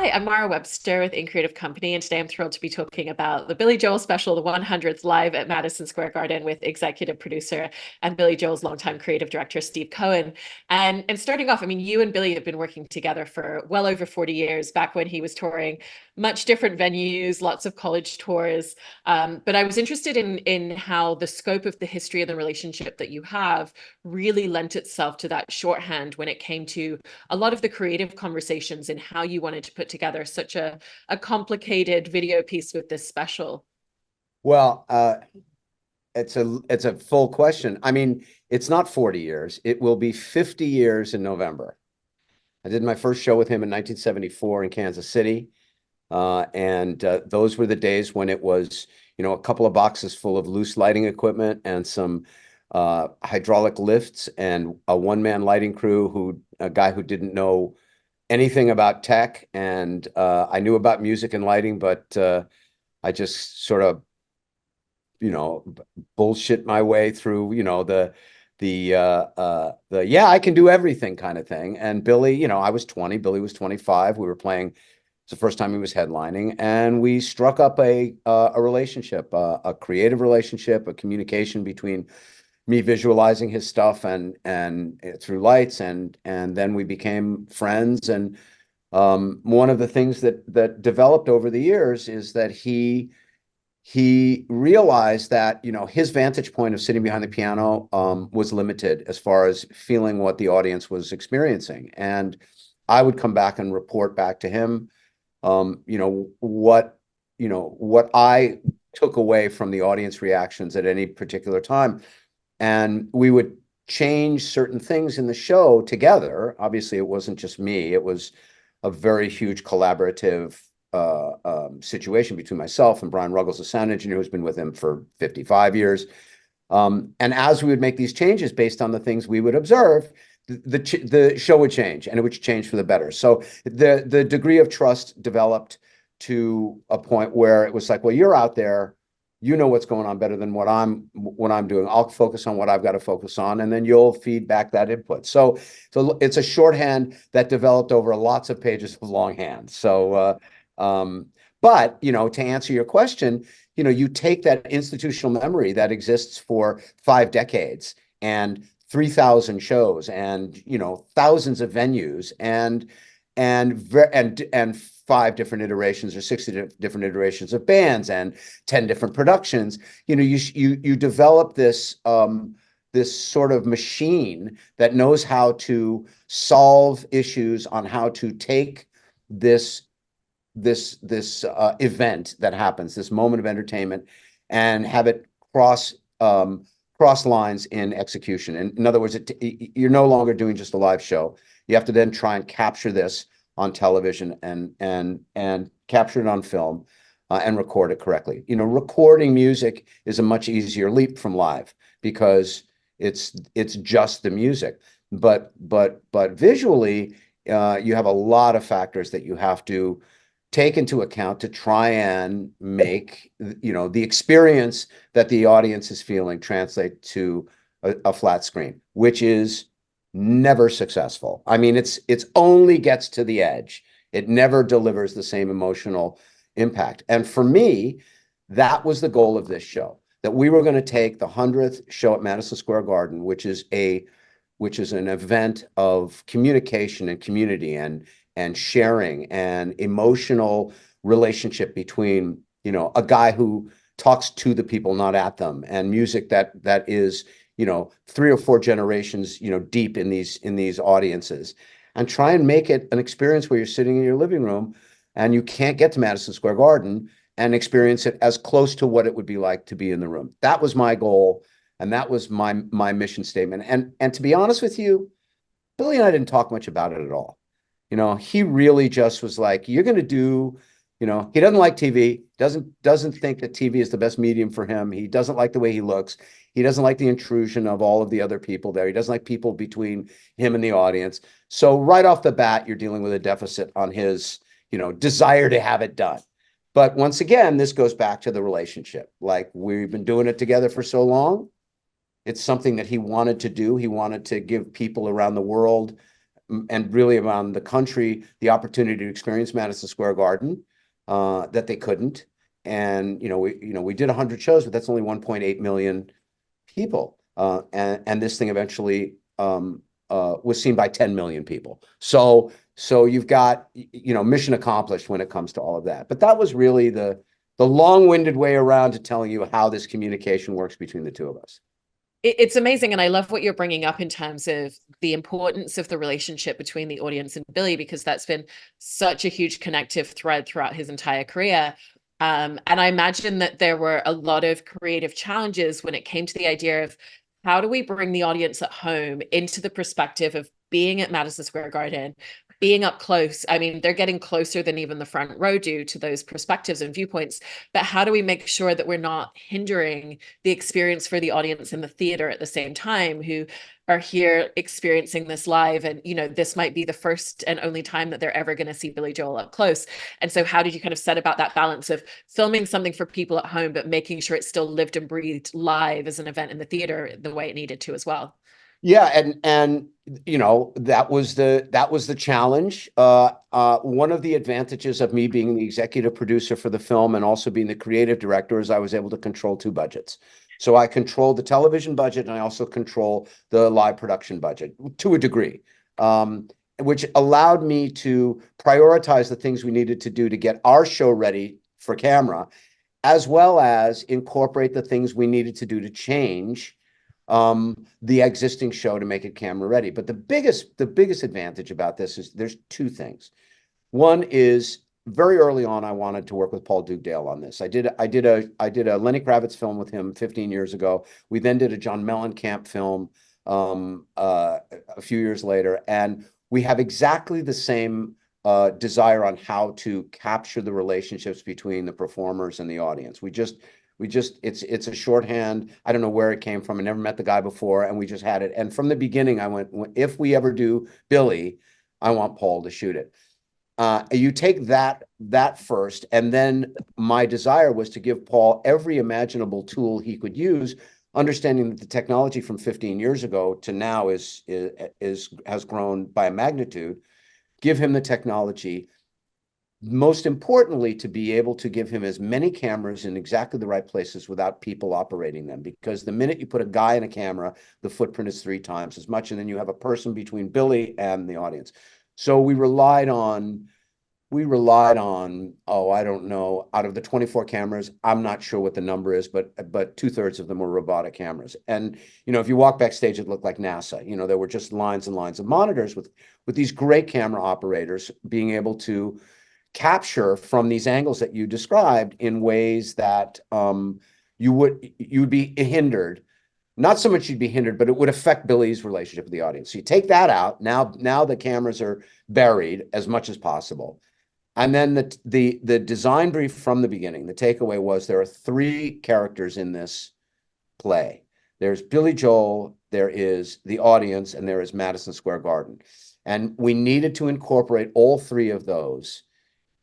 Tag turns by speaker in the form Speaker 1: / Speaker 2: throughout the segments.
Speaker 1: Hi, I'm Mara Webster with In Creative Company, and today I'm thrilled to be talking about the Billy Joel special, the 100th, live at Madison Square Garden with executive producer and Billy Joel's longtime creative director, Steve Cohen. And starting off, I mean, you and Billy have been working together for well over 40 years, back when he was touring much different venues, lots of college tours. But I was interested in how the scope of the history of the relationship that you have really lent itself to that shorthand when it came to a lot of the creative conversations and how you wanted to put together such a complicated video piece with this special.
Speaker 2: Well, it's a full question. I mean, it's not 40 years. It will be 50 years in November. I did my first show with him in 1974 in Kansas City. And those were the days when it was, a couple of boxes full of loose lighting equipment and some hydraulic lifts and a one-man lighting crew a guy who didn't know anything about tech. And I knew about music and lighting, but I just sort of bullshit my way through, yeah, I can do everything kind of thing. And Billy, I was 20, Billy was 25. We were playing. It's the first time he was headlining, and we struck up a relationship, a creative relationship, a communication between me visualizing his stuff and through lights, and then we became friends. And one of the things that developed over the years is that he realized that, his vantage point of sitting behind the piano was limited as far as feeling what the audience was experiencing. And I would come back and report back to him, what I took away from the audience reactions at any particular time. And we would change certain things in the show together. Obviously, it wasn't just me. It was a very huge collaborative situation between myself and Brian Ruggles, the sound engineer, who's been with him for 55 years. And as we would make these changes based on the things we would observe, the show would change, and it would change for the better. So the degree of trust developed to a point where it was like, well, you're out there, you know what's going on better than what I'm doing. I'll focus on what I've got to focus on, and then you'll feed back that input. So it's a shorthand that developed over lots of pages of longhand. So but to answer your question, you take that institutional memory that exists for 5 decades and 3,000 shows and thousands of venues and 5 different iterations or 60 different iterations of bands and 10 different productions. You develop this this sort of machine that knows how to solve issues on how to take this event that happens, this moment of entertainment, and have it cross lines in execution. And in other words, you're no longer doing just a live show. You have to then try and capture this on television and capture it on film and record it correctly. Recording music is a much easier leap from live because it's just the music. But visually, you have a lot of factors that you have to take into account to try and make the experience that the audience is feeling translate to a flat screen, which is never successful. I mean, it's only gets to the edge. It never delivers the same emotional impact. And for me, that was the goal of this show, that we were going to take the 100th show at Madison Square Garden, which is an event of communication and community and sharing and emotional relationship between, a guy who talks to the people, not at them, and music that is, 3 or 4 generations, deep in these audiences, and try and make it an experience where you're sitting in your living room and you can't get to Madison Square Garden and experience it as close to what it would be like to be in the room. That was my goal. And that was my mission statement. And to be honest with you, Billy and I didn't talk much about it at all. He really just was like, you're going to do, he doesn't like TV, doesn't think that TV is the best medium for him. He doesn't like the way he looks. He doesn't like the intrusion of all of the other people there. He doesn't like people between him and the audience. So right off the bat, you're dealing with a deficit on his, desire to have it done. But once again, this goes back to the relationship. Like, we've been doing it together for so long. It's something that he wanted to do. He wanted to give people around the world and really around the country, the opportunity to experience Madison Square Garden, that they couldn't. And, we did 100 shows, but that's only 1.8 million people. And this thing eventually was seen by 10 million people. So you've got, mission accomplished when it comes to all of that. But that was really the long-winded way around to telling you how this communication works between the two of us.
Speaker 1: It's amazing. And I love what you're bringing up in terms of the importance of the relationship between the audience and Billy, because that's been such a huge connective thread throughout his entire career. And I imagine that there were a lot of creative challenges when it came to the idea of how do we bring the audience at home into the perspective of being at Madison Square Garden, being up close. I mean, they're getting closer than even the front row do to those perspectives and viewpoints. But how do we make sure that we're not hindering the experience for the audience in the theater at the same time, who are here experiencing this live? And, this might be the first and only time that they're ever going to see Billy Joel up close. And so how did you kind of set about that balance of filming something for people at home, but making sure it's still lived and breathed live as an event in the theater the way it needed to as well?
Speaker 2: Yeah, and that was the challenge. One of the advantages of me being the executive producer for the film and also being the creative director is I was able to control two budgets. So I controlled the television budget and I also control the live production budget to a degree, which allowed me to prioritize the things we needed to do to get our show ready for camera, as well as incorporate the things we needed to do to change the existing show to make it camera ready. But the biggest advantage about this is there's two things. One is very early on, I wanted to work with Paul Dugdale on this. I did a Lenny Kravitz film with him 15 years ago. We then did a John Mellencamp film a few years later, and we have exactly the same desire on how to capture the relationships between the performers and the audience. It's a shorthand. I don't know where it came from. I never met the guy before, and we just had it. And from the beginning, I went, if we ever do Billy, I want Paul to shoot it. You take that first, and then my desire was to give Paul every imaginable tool he could use, understanding that the technology from 15 years ago to now has grown by a magnitude. Give him the technology. Most importantly, to be able to give him as many cameras in exactly the right places without people operating them. Because the minute you put a guy in a camera, the footprint is 3 times as much, and then you have a person between Billy and the audience. So we relied on, oh, I don't know, out of the 24 cameras, I'm not sure what the number is, but 2/3 of them were robotic cameras. And, if you walk backstage, it looked like NASA. There were just lines and lines of monitors with these great camera operators being able to capture from these angles that you described in ways that you would be hindered. Not so much you'd be hindered, but it would affect Billy's relationship with the audience. So you take that out. Now the cameras are buried as much as possible. And then the design brief from the beginning, the takeaway was there are 3 characters in this play. There's Billy Joel, there is the audience, and there is Madison Square Garden. And we needed to incorporate all 3 of those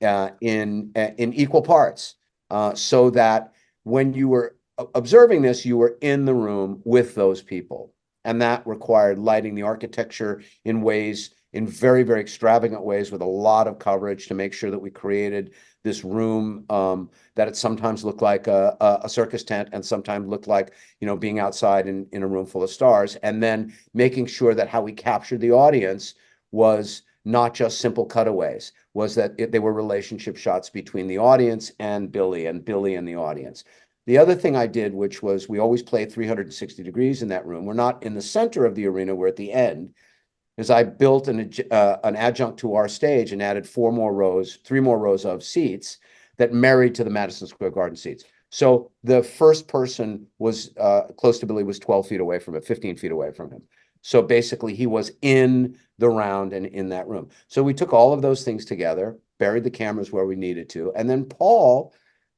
Speaker 2: in equal parts, so that when you were observing this, you were in the room with those people. And that required lighting the architecture in very, very extravagant ways with a lot of coverage to make sure that we created this room that it sometimes looked like a circus tent and sometimes looked like, being outside in a room full of stars. And then making sure that how we captured the audience was not just simple cutaways, was that they were relationship shots between the audience and Billy and the audience. The other thing I did, which was we always play 360 degrees in that room. We're not in the center of the arena, we're at the end, is I built an adjunct to our stage and added 3 more rows of seats that married to the Madison Square Garden seats. So the first person was close to Billy was 12 feet away from him, 15 feet away from him. So basically he was in the round and in that room. So we took all of those things together, buried the cameras where we needed to. And then Paul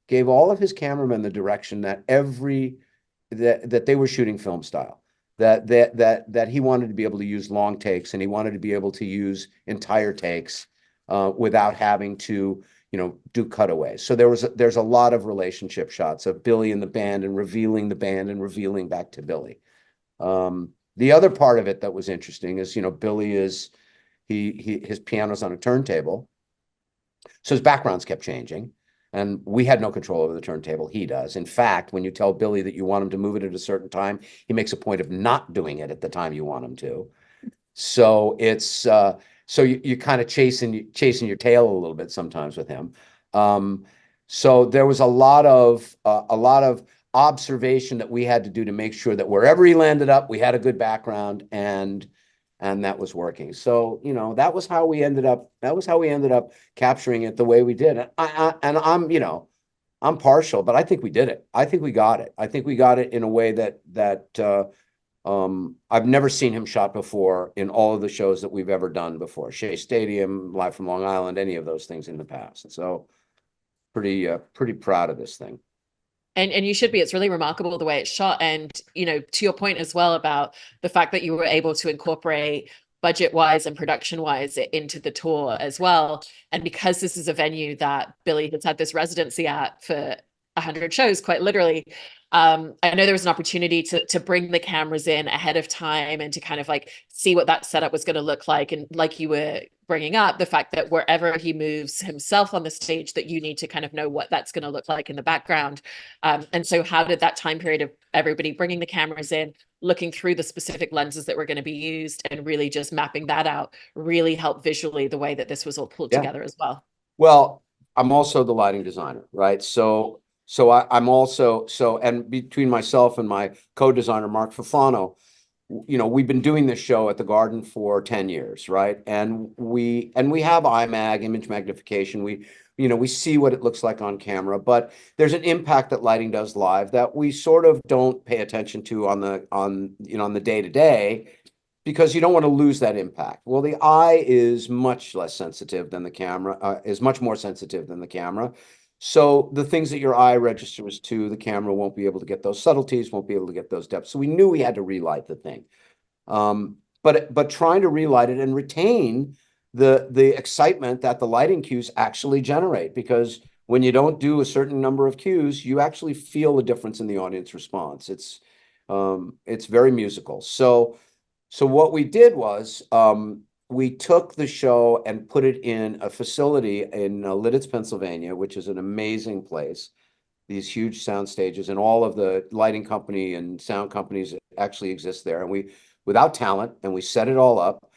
Speaker 2: gave all of his cameramen the direction that that they were shooting film style, that he wanted to be able to use long takes, and he wanted to be able to use entire takes without having to, do cutaways. So there's a lot of relationship shots of Billy and the band and revealing the band and revealing back to Billy. The other part of it that was interesting is, Billy is his piano's on a turntable. So his backgrounds kept changing. And we had no control over the turntable. He does. In fact, when you tell Billy that you want him to move it at a certain time, he makes a point of not doing it at the time you want him to. So it's so you kind of chasing your tail a little bit sometimes with him. So there was a lot of observation that we had to do to make sure that wherever he landed up, we had a good background and that was working. So, that was how we ended up capturing it the way we did. And I'm partial, but I think we did it. I think we got it. I think we got it in a way that I've never seen him shot before in all of the shows that we've ever done before. Shea Stadium, Live from Long Island, any of those things in the past. So pretty proud of this thing.
Speaker 1: And you should be. It's really remarkable the way it's shot. And, to your point as well about the fact that you were able to incorporate budget-wise and production-wise into the tour as well. And because this is a venue that Billy has had this residency at for 100 shows, quite literally, I know there was an opportunity to bring the cameras in ahead of time and to kind of like see what that setup was going to look like. And like you were bringing up, the fact that wherever he moves himself on the stage, that you need to kind of know what that's going to look like in the background. And so how did that time period of everybody bringing the cameras in, looking through the specific lenses that were going to be used and really just mapping that out really help visually the way that this was all pulled together as well?
Speaker 2: Well, I'm also the lighting designer, right? So I'm also, and between myself and my co-designer, Mark Fafano, we've been doing this show at the Garden for 10 years, right? And we have IMAG, image magnification. We see what it looks like on camera, but there's an impact that lighting does live that we sort of don't pay attention to on the day to day, because you don't want to lose that impact. Well, the eye is much less sensitive than the camera, is much more sensitive than the camera. So the things that your eye registers to, the camera won't be able to get those subtleties, won't be able to get those depths. So we knew we had to relight the thing. But trying to relight it and retain the excitement that the lighting cues actually generate, because when you don't do a certain number of cues, you actually feel a difference in the audience response. It's very musical. So what we did was we took the show and put it in a facility in Lidditz, Pennsylvania, which is an amazing place. These huge sound stages, and all of the lighting company and sound companies actually exist there. And we, without talent, and we set it all up,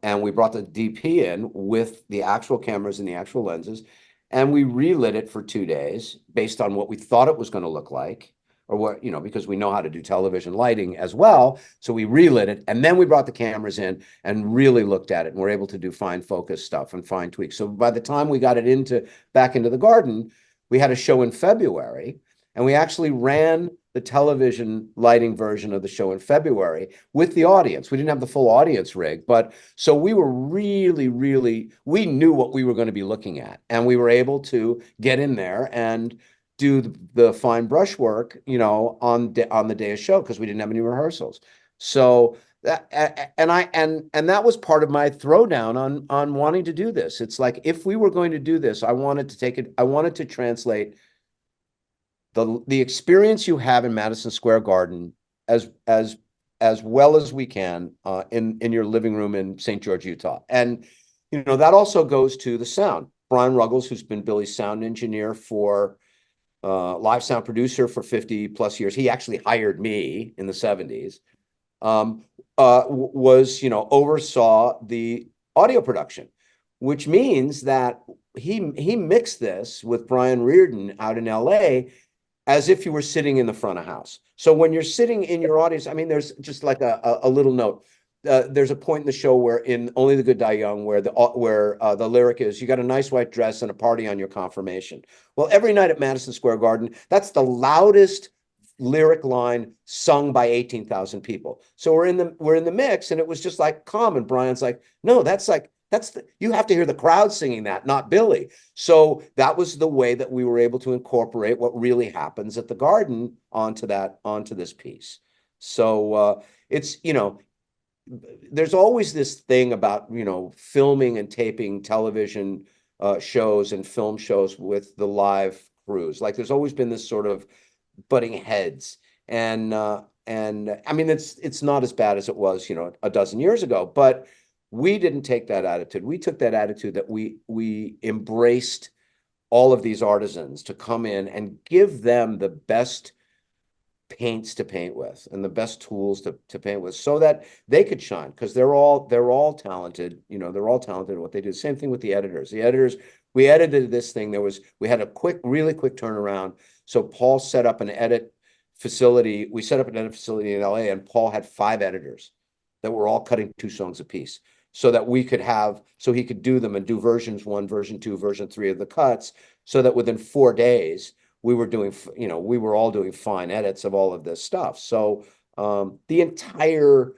Speaker 2: and we brought the DP in with the actual cameras and the actual lenses, and we relit it for 2 days based on what we thought it was going to look like. Or what, because we know how to do television lighting as well. So we relit it, and then we brought the cameras in and really looked at it, and we're able to do fine focus stuff and fine tweaks. So by the time we got it back into the Garden, we had a show in February, and we actually ran the television lighting version of the show in February with the audience. We didn't have the full audience rig, but so we were really, we knew what we were going to be looking at, and we were able to get in there and do the fine brushwork, on the day of show, because we didn't have any rehearsals. So that, and that was part of my throwdown on wanting to do this. It's like, if we were going to do this, I wanted to translate the experience you have in Madison Square Garden as well as we can in your living room in St. George, Utah. And that also goes to the sound. Brian Ruggles, who's been Billy's sound engineer for live sound producer for 50 plus years. He actually hired me in the 70s, oversaw the audio production, which means that he mixed this with Brian Reardon out in LA as if you were sitting in the front of house. So when you're sitting in your audience, there's just like a little note. There's a point in the show where in Only the Good Die Young, where the lyric is, "You got a nice white dress and a party on your confirmation." Well, every night at Madison Square Garden, that's the loudest lyric line sung by 18,000 people. So we're in the mix, and it was just like calm. And Brian's like, "No, you have to hear the crowd singing that, not Billy." So that was the way that we were able to incorporate what really happens at the Garden onto this piece. So it's there's always this thing about, filming and taping television shows and film shows with the live crews. Like, there's always been this sort of butting heads. And it's not as bad as it was, a dozen years ago. But We didn't take that attitude. We took that attitude that we embraced all of these artisans to come in and give them the best paints to paint with and the best tools to paint with so that they could shine, because they're all talented. They're all talented at what they do. Same thing with the editors. We edited this thing. We had a really quick turnaround. So Paul set up an edit facility. We set up an edit facility in LA, and Paul had 5 editors that were all cutting 2 songs a piece, so that he could do them and do versions 1, version 2, version 3 of the cuts, so that within 4 days we were all doing fine edits of all of this stuff. So the entire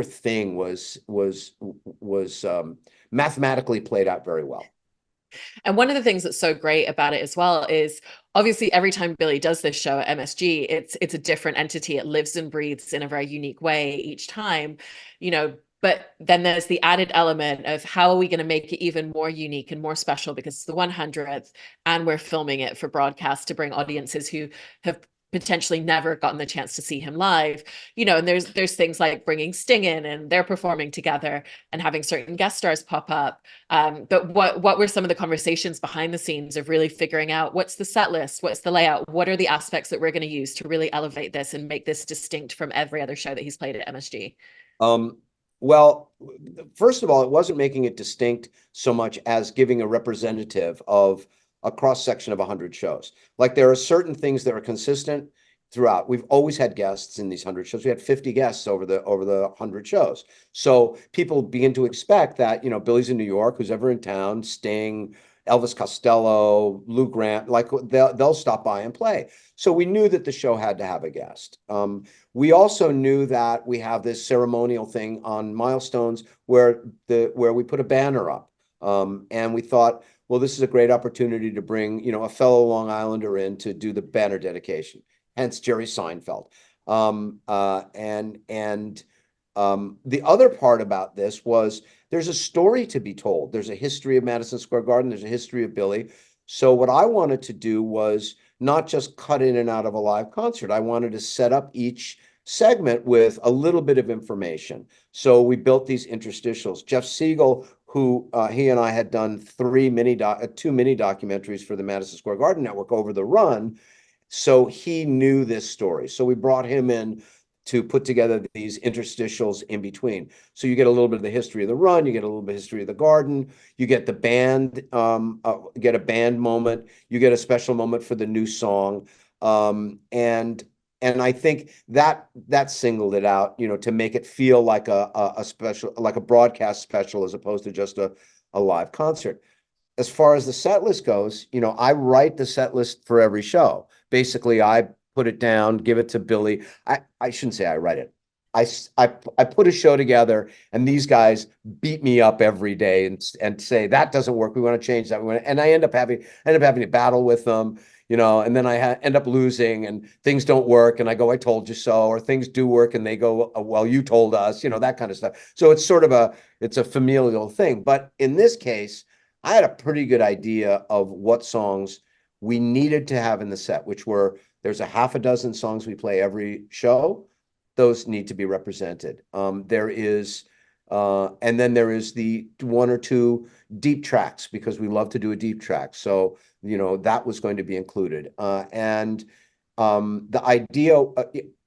Speaker 2: thing was mathematically played out very well.
Speaker 1: And one of the things that's so great about it as well is obviously every time Billy does this show at MSG, it's a different entity. It lives and breathes in a very unique way each time, but then there's the added element of how are we going to make it even more unique and more special because it's the 100th and we're filming it for broadcast to bring audiences who have potentially never gotten the chance to see him live, and there's things like bringing Sting in and they're performing together and having certain guest stars pop up. But what were some of the conversations behind the scenes of really figuring out what's the set list, what's the layout, what are the aspects that we're going to use to really elevate this and make this distinct from every other show that he's played at MSG?
Speaker 2: Well, first of all, it wasn't making it distinct so much as giving a representative of a cross section of 100 shows. Like, there are certain things that are consistent throughout. We've always had guests in these 100 shows. We had 50 guests over the 100 shows. So people begin to expect that, Billy's in New York, who's ever in town, Sting, Elvis Costello, Lou Grant, like they'll stop by and play. So we knew that the show had to have a guest. We also knew that we have this ceremonial thing on milestones where we put a banner up. And we thought, well, this is a great opportunity to bring, a fellow Long Islander in to do the banner dedication, hence Jerry Seinfeld. The other part about this was there's a story to be told. There's a history of Madison Square Garden. There's a history of Billy. So what I wanted to do was not just cut in and out of a live concert. I wanted to set up each segment with a little bit of information. So we built these interstitials. Jeff Siegel, who he and I had done 2 mini documentaries for the Madison Square Garden Network over the run. So he knew this story. So we brought him in to put together these interstitials in between. So you get a little bit of the history of the run, you get a little bit of history of the garden, you get the band, get a band moment, you get a special moment for the new song. And I think that singled it out, to make it feel like a special, like a broadcast special, as opposed to just a live concert. As far as the set list goes, I write the set list for every show. Basically, I put it down, give it to Billy. I shouldn't say I write it. I put a show together, and these guys beat me up every day and say that doesn't work. We want to change that. And I end up having to battle with them, and then I end up losing, and things don't work, and I go, I told you so, or things do work, and they go, well, you told us, that kind of stuff. So it's sort of it's a familial thing. But in this case, I had a pretty good idea of what songs we needed to have in the set, which were, there's a half a dozen songs we play every show. Those need to be represented. And then there is the 1 or 2 deep tracks, because we love to do a deep track. So, that was going to be included. The idea,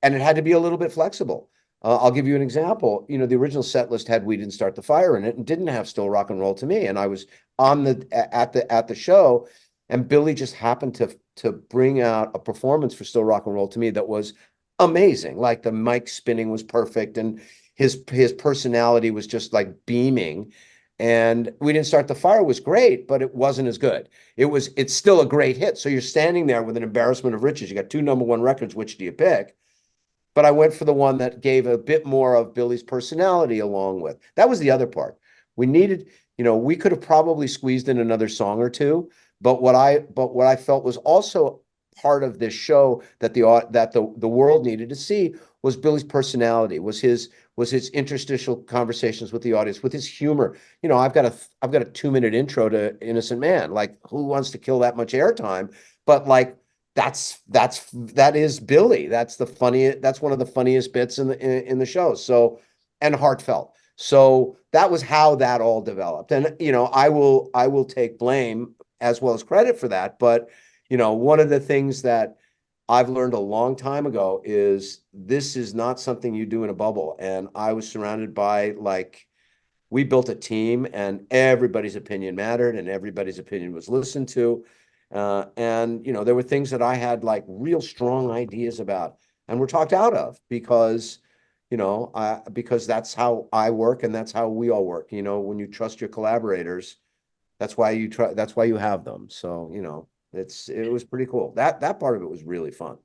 Speaker 2: and it had to be a little bit flexible. I'll give you an example. The original set list had We Didn't Start the Fire in it and didn't have Still Rock and Roll to Me. And I was at the show, and Billy just happened to bring out a performance for Still Rock and Roll to Me that was amazing. Like, the mic spinning was perfect, and his personality was just like beaming. And We Didn't Start the Fire was great, but it wasn't as good. It's still a great hit. So you're standing there with an embarrassment of riches. You got 2 #1 records. Which do you pick? But I went for the one that gave a bit more of Billy's personality along with. That was the other part. We needed, we could have probably squeezed in another song or 2, but what I felt was also part of this show that the world needed to see was Billy's personality, was his interstitial conversations with the audience, with his humor. I've got a 2-minute intro to Innocent Man. Like, who wants to kill that much airtime? But like, that is Billy. That's one of the funniest bits in the show. So, and heartfelt. So that was how that all developed. And, I will take blame as well as credit for that. But, one of the things that I've learned a long time ago is this is not something you do in a bubble. And I was surrounded by, like, we built a team and everybody's opinion mattered and everybody's opinion was listened to. And, there were things that I had like real strong ideas about and were talked out of because, because that's how I work and that's how we all work. When you trust your collaborators, that's why you have them. So, it was pretty cool. That part of it was really fun.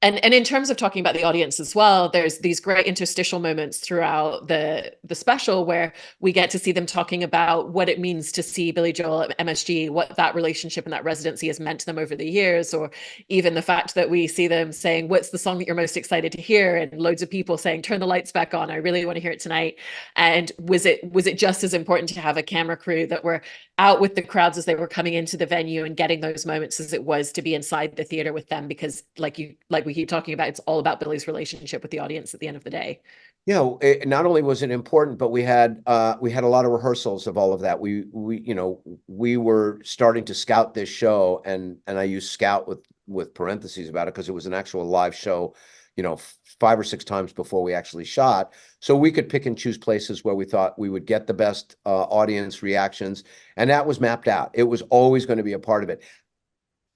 Speaker 1: And in terms of talking about the audience as well, there's these great interstitial moments throughout the special where we get to see them talking about what it means to see Billy Joel at MSG, what that relationship and that residency has meant to them over the years, or even the fact that we see them saying, "What's the song that you're most excited to hear?" And loads of people saying, "Turn the lights back on. I really want to hear it tonight." And was it just as important to have a camera crew that were out with the crowds as they were coming into the venue and getting those moments as it was to be inside the theater with them? Because like we keep talking about, it's all about Billy's relationship with the audience at the end of the day.
Speaker 2: Not only was it important, but we had a lot of rehearsals of all of that. We were starting to scout this show, and I use scout with parentheses about it because it was an actual live show, 5 or 6 times before we actually shot. So we could pick and choose places where we thought we would get the best audience reactions, and that was mapped out. It was always going to be a part of it.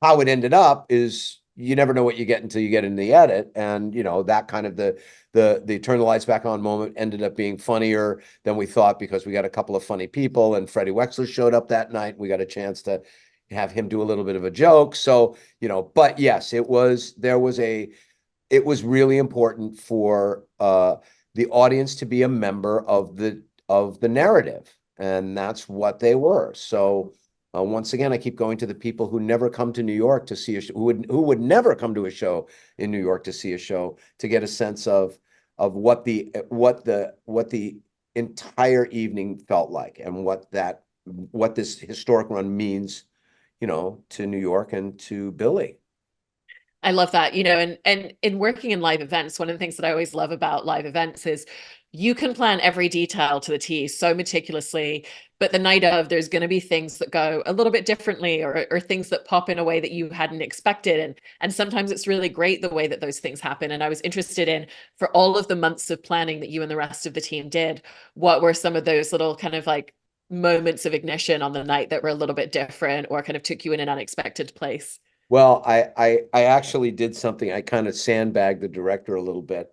Speaker 2: How it ended up is you never know what you get until you get in the edit. And, that kind of the turn the lights back on moment ended up being funnier than we thought because we got a couple of funny people and Freddie Wexler showed up that night. We got a chance to have him do a little bit of a joke. So, but yes, it was really important for the audience to be a member of the narrative. And that's what they were. So, once again, I keep going to the people who never come to New York to see a show, who would never come to a show in New York to see a show, to get a sense of what the entire evening felt like and what this historic run means, to New York and to Billy.
Speaker 1: I love that, and in working in live events, one of the things that I always love about live events is you can plan every detail to the T so meticulously, but the night of, there's going to be things that go a little bit differently, or things that pop in a way that you hadn't expected. And sometimes it's really great the way that those things happen. And I was interested in, for all of the months of planning that you and the rest of the team did, what were some of those little kind of like moments of ignition on the night that were a little bit different or kind of took you in an unexpected place?
Speaker 2: Well, I actually did something. I kind of sandbagged the director a little bit.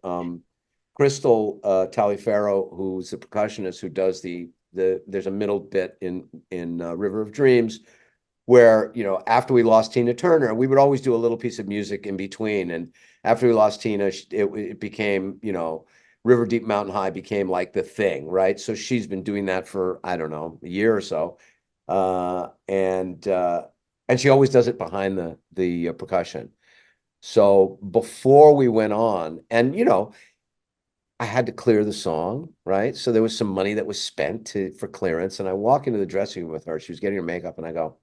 Speaker 2: Crystal Taliaferro, who's the percussionist who does there's a middle bit in River of Dreams where, after we lost Tina Turner, we would always do a little piece of music in between. And after we lost Tina, it became, River Deep Mountain High became like the thing, right? So she's been doing that for, I don't know, a year or so. And she always does it behind the percussion. So before we went on, and I had to clear the song, right? So there was some money that was spent for clearance, and I walk into the dressing room with her. She was getting her makeup, and I go,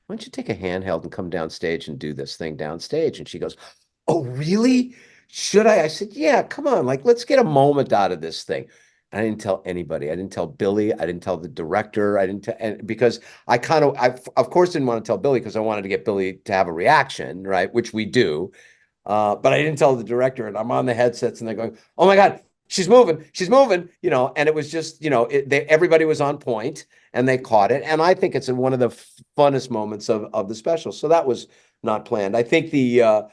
Speaker 2: "Why don't you take a handheld and come downstage and do this thing downstage?" And she goes, "Oh, really? Should I?" I said, "Yeah, come on, like let's get a moment out of this thing." I didn't tell anybody. I didn't tell Billy. I didn't tell the director. I didn't tell, and because I of course didn't want to tell Billy because I wanted to get Billy to have a reaction, right? Which we do. But I didn't tell the director, and I'm on the headsets, and they're going, "Oh my God, she's moving, and it was just, everybody was on point, and they caught it, and I think it's one of the funnest moments of the special. So that was not planned. I think the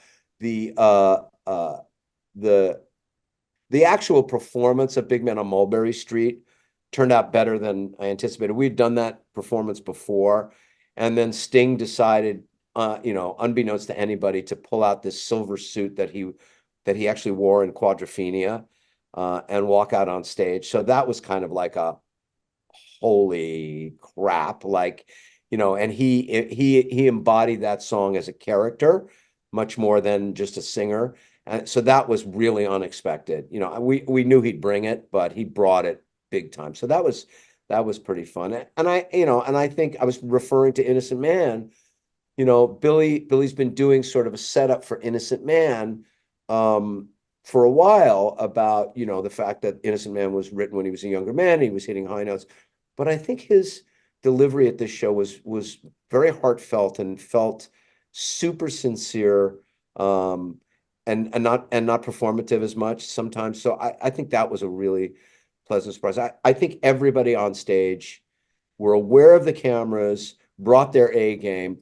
Speaker 2: the actual performance of Big Man on Mulberry Street turned out better than I anticipated. We'd done that performance before, and then Sting decided, unbeknownst to anybody, to pull out this silver suit that he actually wore in Quadrophenia, and walk out on stage. So that was kind of like a holy crap, like, and he embodied that song as a character much more than just a singer. And so that was really unexpected. We knew he'd bring it, but he brought it big time. So that was pretty fun. And I think I was referring to Innocent Man. Billy's been doing sort of a setup for Innocent Man for a while about, the fact that Innocent Man was written when he was a younger man, and he was hitting high notes. But I think his delivery at this show was very heartfelt and felt super sincere, and not performative as much sometimes. So I think that was a really pleasant surprise. I think everybody on stage were aware of the cameras, brought their A game.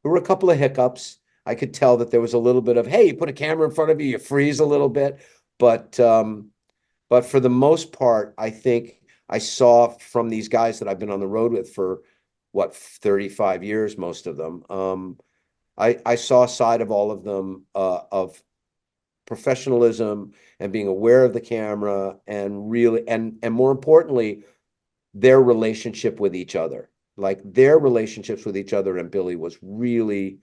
Speaker 2: There were a couple of hiccups. I could tell that there was a little bit of, hey, you put a camera in front of you, you freeze a little bit. But for the most part, I think I saw from these guys that I've been on the road with for what, 35 years, most of them. I saw a side of all of them, of professionalism and being aware of the camera, and really, and more importantly, their relationship with each other. Like their relationships with each other and Billy was really,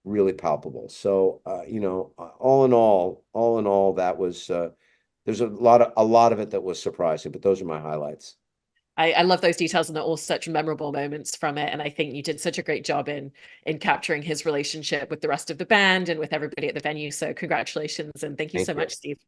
Speaker 2: really palpable. So, all in all, that was, there's a lot of it that was surprising, but those are my highlights.
Speaker 1: I love those details, and they're all such memorable moments from it. And I think you did such a great job in capturing his relationship with the rest of the band and with everybody at the venue. So congratulations, and thank you
Speaker 2: Thank
Speaker 1: so
Speaker 2: you.
Speaker 1: much, Steve.